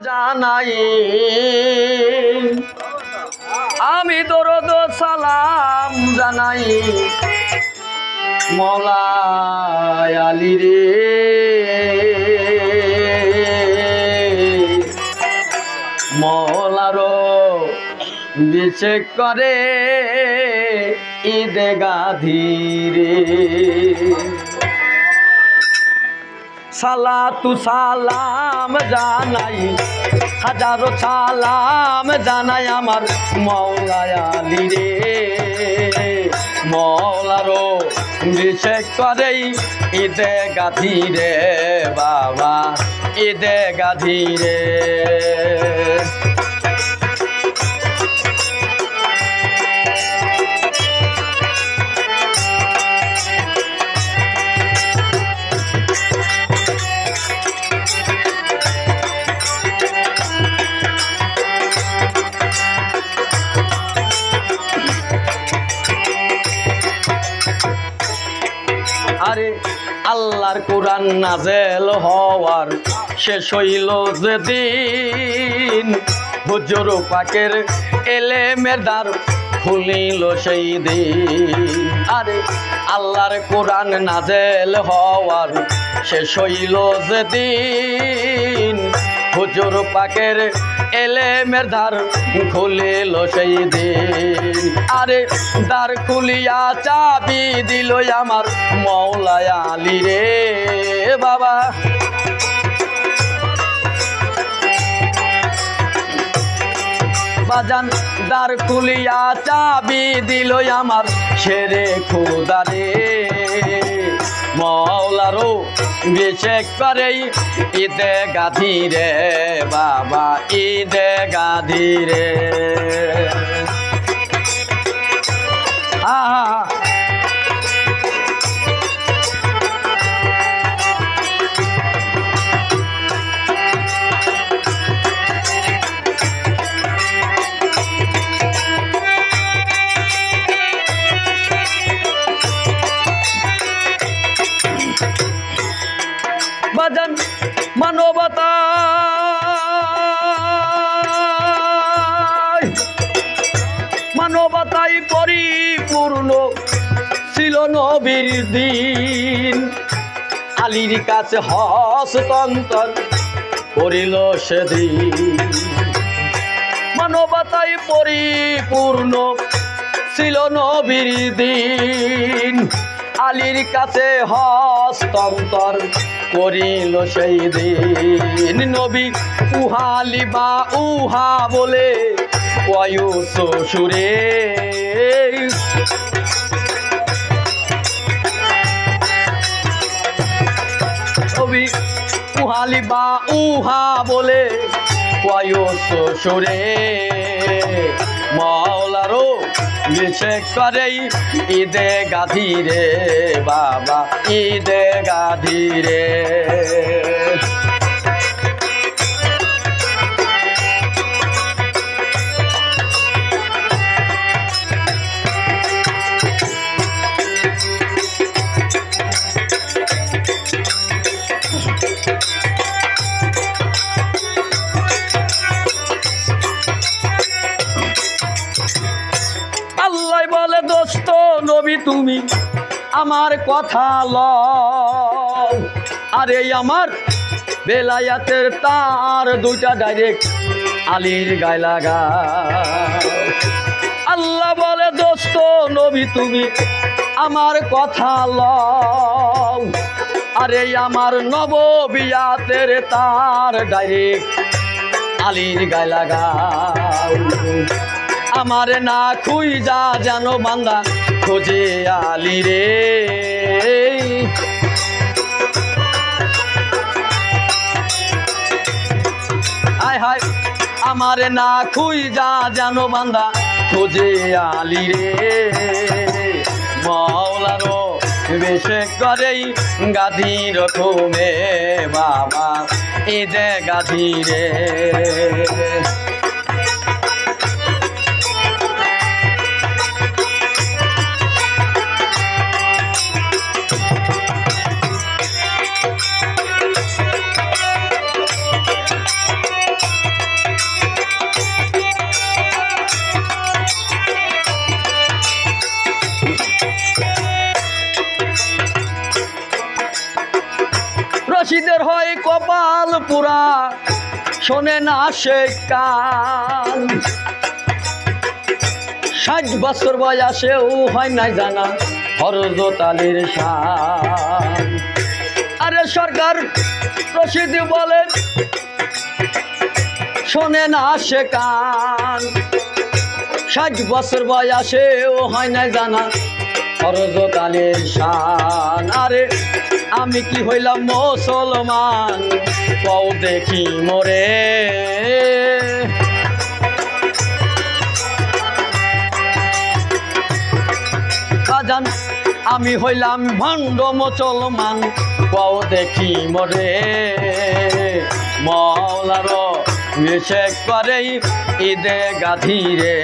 জানাই আমি দরদ সালাম জানাই মওলাই আলী রে মওলারো বিশেষ করে ঈদে গাধীরে সালাতু সালাম জানাই হাজারো সালাম জানাই আমার মওলাই আলী রে মওলারো বিশেষ করে ঈদে গাধীরে বাবা ঈদে গাধীরে আরে আল্লাহর কোরআন নাজেল হওয়ার শেষ হইল যেদিন হুজুর পাকের এলেমের দ্বার খুলিল সেই দিন আরে আল্লাহর কোরআন নাজেল হওয়ার শেষ হইল যেদিন হুজুর পাকের এলেমের দ্বার খুলিল সেই দিন আরে দ্বার খুলিয়া চাবি দিল আমার মওলাই আলী রে বাবা বাজান দ্বার খুলিয়া চাবি দিল আমার শেরে খোদা রে মওলারো বিশেষ করে ঈদে গাধীরে বাবা ঈদে গাধীরে বাজান মানবতা মানবতাই পরিপূর্ণ ছিল নবীর দিন আলীর কাছে হস্তান্তর করিল সেদিন মানবতাই পরিপূর্ণ ছিল নবীর দিন আলীর কাছে হস্তান্তর করিল সেই দিন নবী উহালি বা উহা বলে কয়ুস সুরে নবী উহালি বা উহা বলে কয়ুস সুরে মওলারো বিশেষ করে ঈদে গাধীরে বাবা ঈদে গাধীরে আল্লাহ বলে দোস্ত নবী তুমি আমার কথা লও আরে আমার বেলায়াতের তার দুইটা ডাইরেক্ট আলীর গায়ে লাগা আল্লাহ বলে দোস্ত নবী তুমি আমার কথা লও আরে আমার নববিয়াতের তার ডাইরেক্ট আলীর গায়ে লাগা আমার না খুঁজা জানো বান্দা খোঁজে আলী রে হায় হায় আমার না খুঁজা জানো বান্দা খোঁজে আলী রে মওলারো বিশেষ করে গাধীর ঘুমে বাবা ঈদে গাধীরে কপাল পুরা শোনে না সে কান 60 বছর বয়সেও হয় নাই জানা হযরত আলীর শান। আরে সরকার রশিদ বলে শোনে না সে কান 60 বছর বয়সেও হয় নাই জানা হযরত আলীর শান। আরে আমি কি হইলাম মুসলমান কও দেখি মোরে বাজান আমি হইলাম ভণ্ড মুসলমান কও দেখি মোরে মওলার নিষেধ করে ঈদে গাধি রে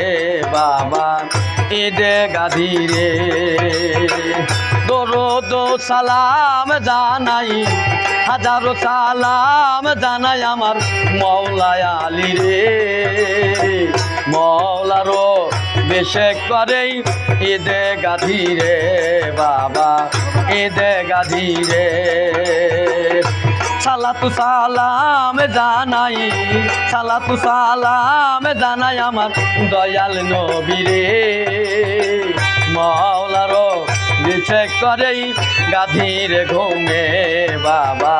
বাবা ঈদে গাধি রে দরুদ সালাম জানাই হাজারো সালাম জানাই আমার মওলা আলী রে মওলারও নিষেধ করে ঈদে গাধি রে বাবা ঈদে গাধি রে সালাতু সালাম জানাই সালাতু সালাম জানাই আমার দয়াল নবী রে মওলার নিষেধ করে গাধীর ঘুমে বাবা